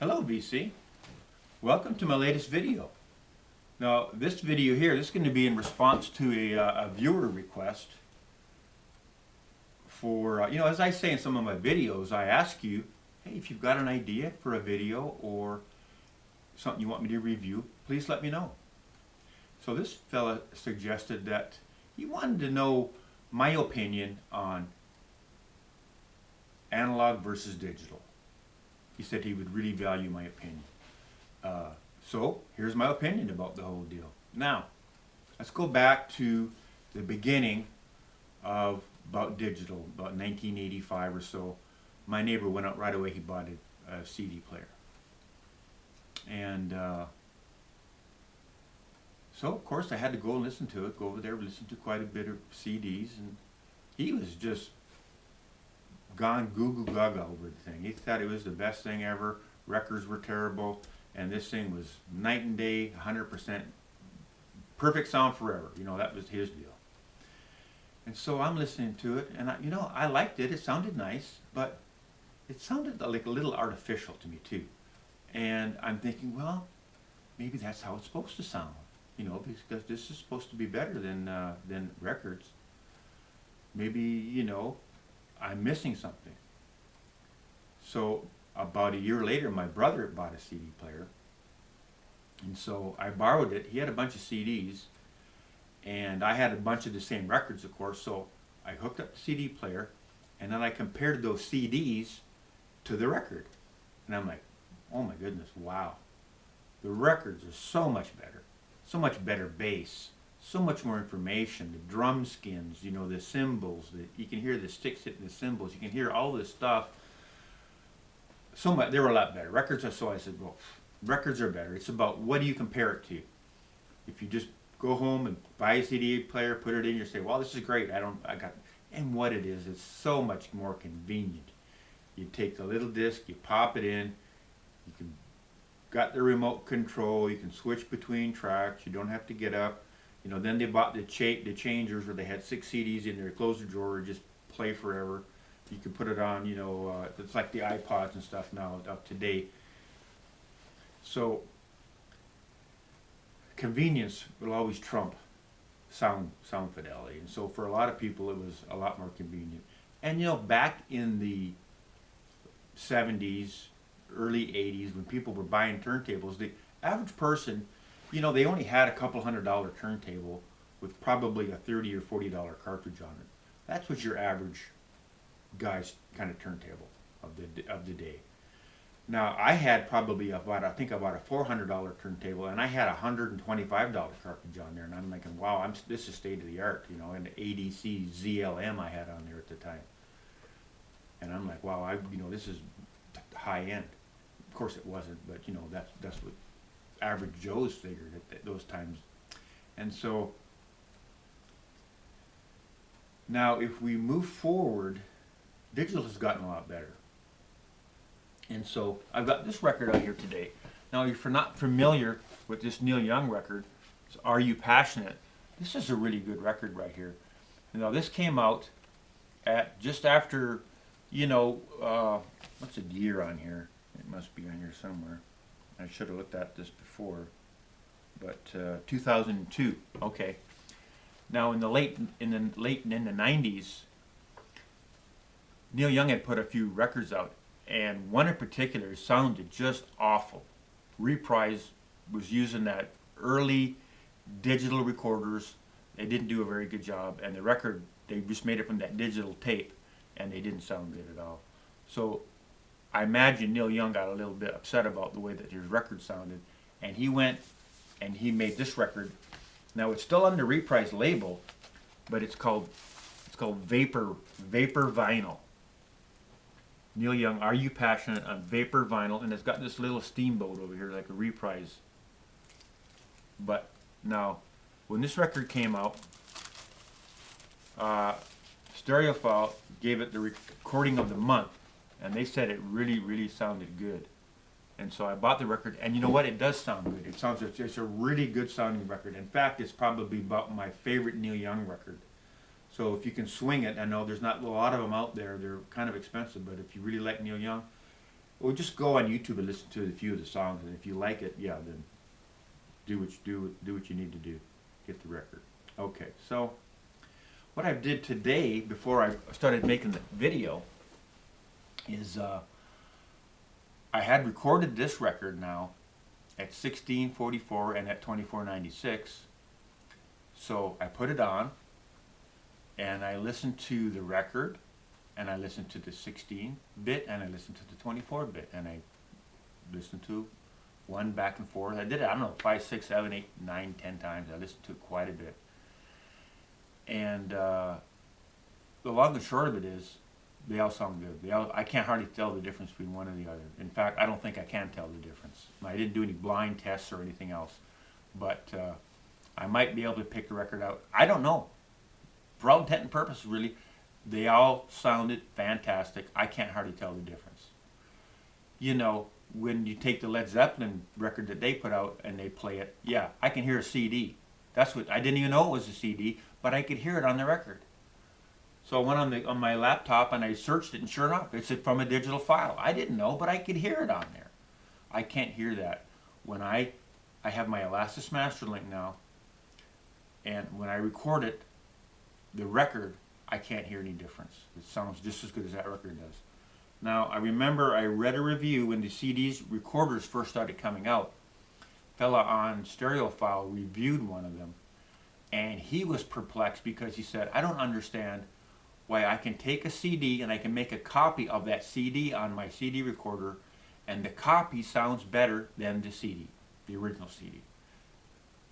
Hello VC, welcome to my latest video. Now this video here, this is going to be in response to a viewer request for, as I say in some of my videos, I ask you, hey, if you've got an idea for a video or something you want me to review, please let me know. So this fella suggested that he wanted to know my opinion on analog versus digital. He said he would really value my opinion. So here's my opinion about the whole deal. Now, let's go back to the beginning of about digital, about 1985 or so. My neighbor went out right away, he bought a CD player. And so of course I had to go and listen to it, go over there, listen to quite a bit of CDs, and he was just gone goo goo gaga over the thing. He thought it was the best thing ever. Records were terrible, and this thing was night and day, 100% perfect sound forever. That was his deal. And so I'm listening to it, and I liked it. It sounded nice, but it sounded like a little artificial to me too. And I'm thinking, well, maybe that's how it's supposed to sound, because this is supposed to be better than records. Maybe, I'm missing something. So about a year later, my brother bought a CD player, and so I borrowed it. He had a bunch of CDs, and I had a bunch of the same records, of course, so I hooked up the CD player, and then I compared those CDs to the record. And I'm like, oh my goodness, wow. The records are so much better bass, so much more information, the drum skins, the cymbals, you can hear the sticks hitting the cymbals, you can hear all this stuff. So much, they were a lot better. Records are, so I said, well, records are better. It's about what do you compare it to? If you just go home and buy a CD player, put it in, you say, well, this is great, and what it is, it's so much more convenient. You take the little disc, you pop it in, got the remote control, you can switch between tracks, you don't have to get up. Then they bought the changers where they had 6 CDs in there, close the drawer, just play forever. You can put it on, it's like the iPods and stuff now up to date. So convenience will always trump sound fidelity, and so for a lot of people it was a lot more convenient. And back in the 70s, early 80s, when people were buying turntables, the average person, they only had a couple $100 turntable with probably a $30 or $40 cartridge on it. That's what your average guy's kind of turntable of the day. Now I had probably about a $400 turntable, and I had a $125 cartridge on there, and I'm thinking, wow, this is state of the art, and the ADC ZLM I had on there at the time, and I'm like, wow, this is high end. Of course it wasn't, but that's what average Joes figured at those times. And so now if we move forward, digital has gotten a lot better. And so I've got this record out here today. Now if you're not familiar with this Neil Young record, it's Are You Passionate? This is a really good record right here. Now this came out at just after, what's the year on here? It must be on here somewhere. I should have looked at this before, but 2002. Okay. Now in the 90s, Neil Young had put a few records out, and one in particular sounded just awful. Reprise was using that early digital recorders. They didn't do a very good job, and the record, they just made it from that digital tape, and they didn't sound good at all. So I imagine Neil Young got a little bit upset about the way that his record sounded, and he went and he made this record. Now it's still on the Reprise label, but it's called Vapor Vinyl. Neil Young, Are You Passionate, on Vapor Vinyl, and it's got this little steamboat over here like a Reprise. But now, when this record came out, Stereophile gave it the recording of the month, and they said it really, really sounded good. And so I bought the record, and you know what? It does sound good. It's a really good sounding record. In fact, it's probably about my favorite Neil Young record. So if you can swing it, I know there's not a lot of them out there. They're kind of expensive, but if you really like Neil Young, Or just go on YouTube and listen to a few of the songs, and if you like it, yeah, then do what you need to do, get the record. Okay, so what I did today before I started making the video is I had recorded this record now at 1644 and at 2496. So I put it on and I listened to the record, and I listened to the 16-bit, and I listened to the 24-bit, and I listened to one back and forth. I did it, I don't know, 5, 6, 7, 8, 9, 10 times. I listened to it quite a bit. And the long and short of it is, they all sound good. I can't hardly tell the difference between one and the other. In fact, I don't think I can tell the difference. I didn't do any blind tests or anything else. But I might be able to pick the record out. I don't know. For all intent and purposes, really, they all sounded fantastic. I can't hardly tell the difference. You know, when you take the Led Zeppelin record that they put out and they play it, yeah, I can hear a CD. That's what I didn't even know it was a CD, but I could hear it on the record. So I went on my laptop and I searched it, and sure enough, it's from a digital file. I didn't know, but I could hear it on there. I can't hear that when I have my Elastis Master Link now, and when I record it, the record, I can't hear any difference. It sounds just as good as that record does. Now, I remember I read a review when the CDs recorders first started coming out. A fella on Stereophile reviewed one of them, and he was perplexed because he said, I don't understand why I can take a CD and I can make a copy of that CD on my CD recorder, and the copy sounds better than the CD, the original CD.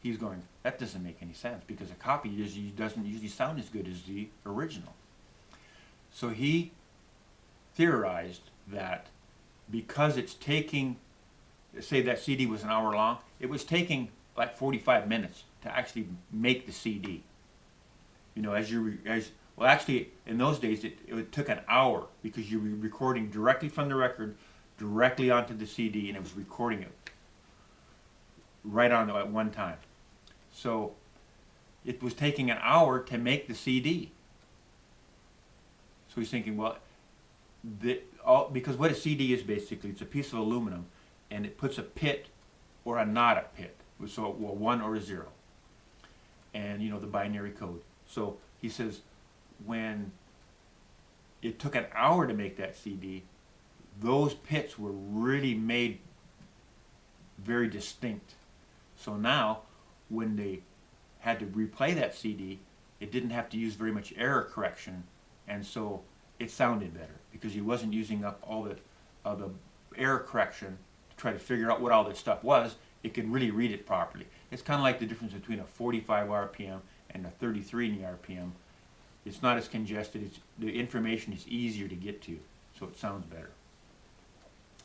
He's going, that doesn't make any sense, because a copy doesn't usually sound as good as the original. So he theorized that because it's taking, say that CD was an hour long, it was taking like 45 minutes to actually make the CD. You know, well, actually, in those days, it took an hour, because you were recording directly from the record, directly onto the CD, and it was recording it right on at one time. So it was taking an hour to make the CD. So he's thinking, well, because what a CD is basically, it's a piece of aluminum, and it puts a pit or a not a pit, so a 1 or a 0, and you know the binary code. So he says, when it took an hour to make that CD, those pits were really made very distinct. So now, when they had to replay that CD, it didn't have to use very much error correction, and so it sounded better, because he wasn't using up all the error correction to try to figure out what all this stuff was. It could really read it properly. It's kind of like the difference between a 45 RPM and a 33 in the RPM. It's not as congested. The information is easier to get to, so it sounds better.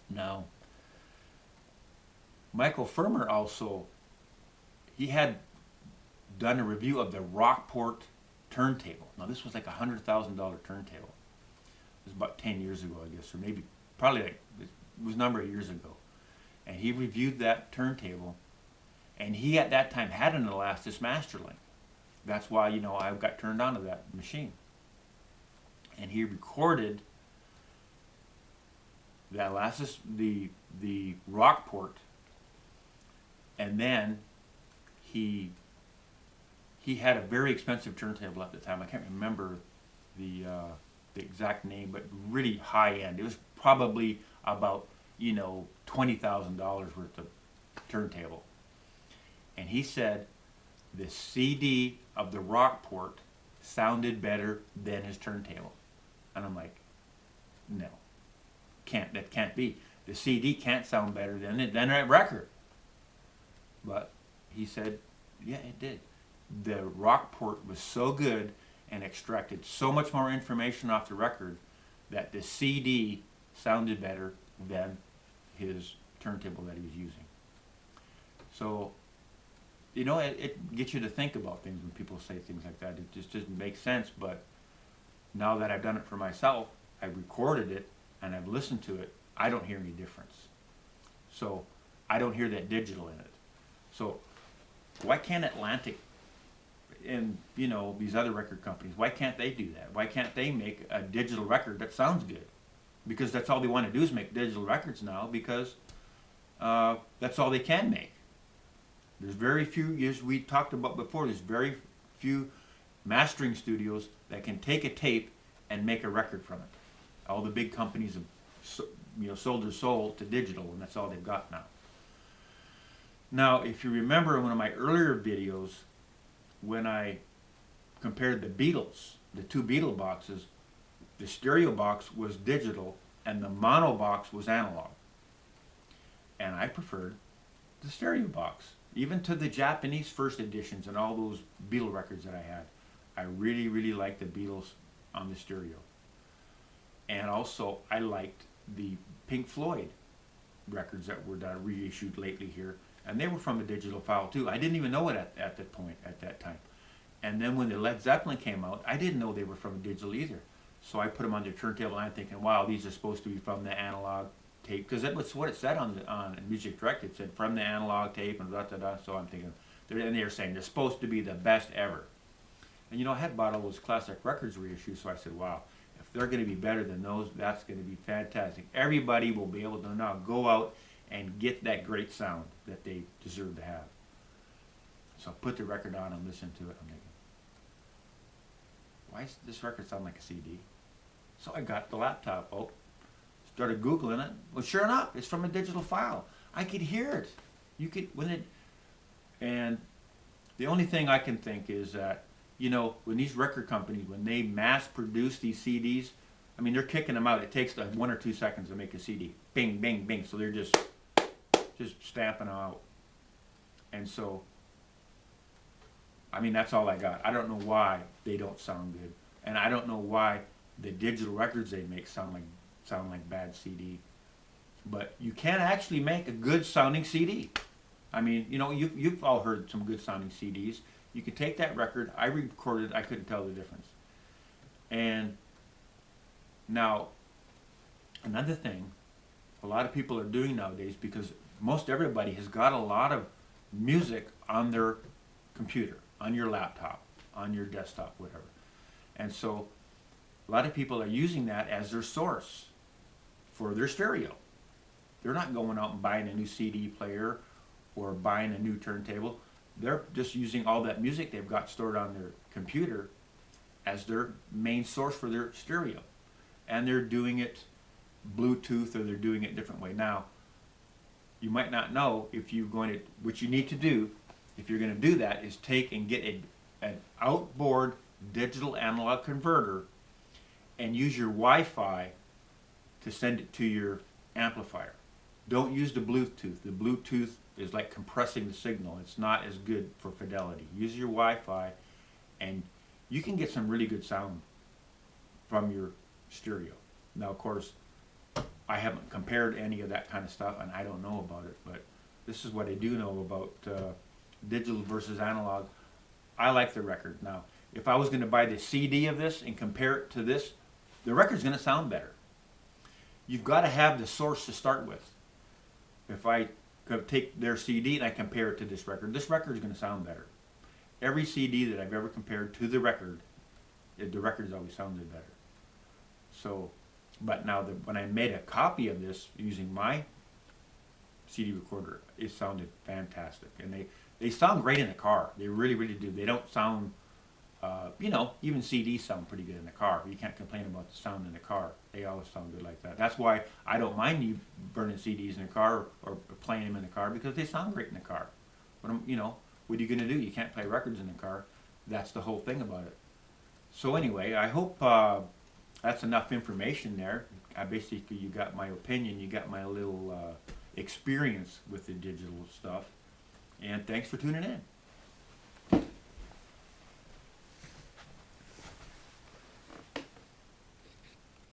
Now, Michael Firmer also, he had done a review of the Rockport turntable. Now, this was like a $100,000 turntable. It was about 10 years ago, I guess, or maybe, probably like, it was a number of years ago. And he reviewed that turntable, and he at that time had an Elastis Master Link. That's why, you know, I got turned on to that machine. And he recorded the Elastis, the Rockport, and then he had a very expensive turntable at the time. I can't remember the exact name, but really high end. It was probably about, you know, $20,000 worth of turntable. And he said the CD of the Rockport sounded better than his turntable. And I'm like, no, that can't be. The CD can't sound better than that record. But he said, yeah, it did. The Rockport was so good and extracted so much more information off the record that the CD sounded better than his turntable that he was using. So, you know, it gets you to think about things when people say things like that. It just doesn't make sense, but now that I've done it for myself, I've recorded it and I've listened to it, I don't hear any difference. So I don't hear that digital in it. So why can't Atlantic and, you know, these other record companies, why can't they do that? Why can't they make a digital record that sounds good? because that's all they want to do is make digital records now, because that's all they can make. There's very few, as we talked about before, there's very few mastering studios that can take a tape and make a record from it. All the big companies have sold their soul to digital, and that's all they've got now. Now, if you remember in one of my earlier videos, when I compared the Beatles, the two Beatle boxes, the stereo box was digital and the mono box was analog. And I preferred the stereo box. Even to the Japanese first editions and all those Beatle records that I had, I really, really liked the Beatles on the stereo. And also, I liked the Pink Floyd records that were reissued lately here, and they were from a digital file too. I didn't even know it at that time. And then when the Led Zeppelin came out, I didn't know they were from digital either. So I put them on the turntable, and I'm thinking, wow, these are supposed to be from the analog tape, because that's what it said on Music Direct. It said from the analog tape and da. So I'm thinking, and they're saying they're supposed to be the best ever. And I had bought all those classic records reissues, so I said, wow, if they're going to be better than those, that's going to be fantastic. Everybody will be able to now go out and get that great sound that they deserve to have. So I put the record on and listen to it. I'm thinking, why does this record sound like a CD? So I got the laptop out, started Googling it. Well, sure enough, it's from a digital file. I could hear it. And the only thing I can think is that, when these record companies, when they mass produce these CDs, they're kicking them out. It takes like 1 or 2 seconds to make a CD. Bing, bing, bing. So they're just stamping them out. And so, that's all I got. I don't know why they don't sound good. And I don't know why the digital records they make sound like bad CD. But you can actually make a good sounding CD. You've all heard some good sounding CDs. You could take that record, I recorded, I couldn't tell the difference. And now, another thing a lot of people are doing nowadays, because most everybody has got a lot of music on their computer, on your laptop, on your desktop, whatever. And so a lot of people are using that as their source for their stereo. They're not going out and buying a new CD player or buying a new turntable. They're just using all that music they've got stored on their computer as their main source for their stereo. And they're doing it Bluetooth, or they're doing it a different way. Now, you might not know what you need to do if you're going to do that is take and get an outboard digital analog converter and use your Wi-Fi to send it to your amplifier. Don't use the Bluetooth. The Bluetooth is like compressing the signal. It's not as good for fidelity. Use your Wi-Fi, and you can get some really good sound from your stereo. Now, of course, I haven't compared any of that kind of stuff, and I don't know about it, but this is what I do know about digital versus analog. I like the record. Now, if I was going to buy the CD of this and compare it to this, the record's going to sound better. You've got to have the source to start with. If I could take their CD and I compare it to this record is going to sound better. Every CD that I've ever compared to the record's always sounded better. So, but now when I made a copy of this using my CD recorder, it sounded fantastic. And they sound great in the car. They really, really do. They don't sound, even CDs sound pretty good in the car. You can't complain about the sound in the car. They always sound good like that. That's why I don't mind you burning CDs in the car or playing them in the car, because they sound great in the car. But, what are you going to do? You can't play records in the car. That's the whole thing about it. So anyway, I hope that's enough information there. Basically, you got my opinion. You got my little experience with the digital stuff. And thanks for tuning in.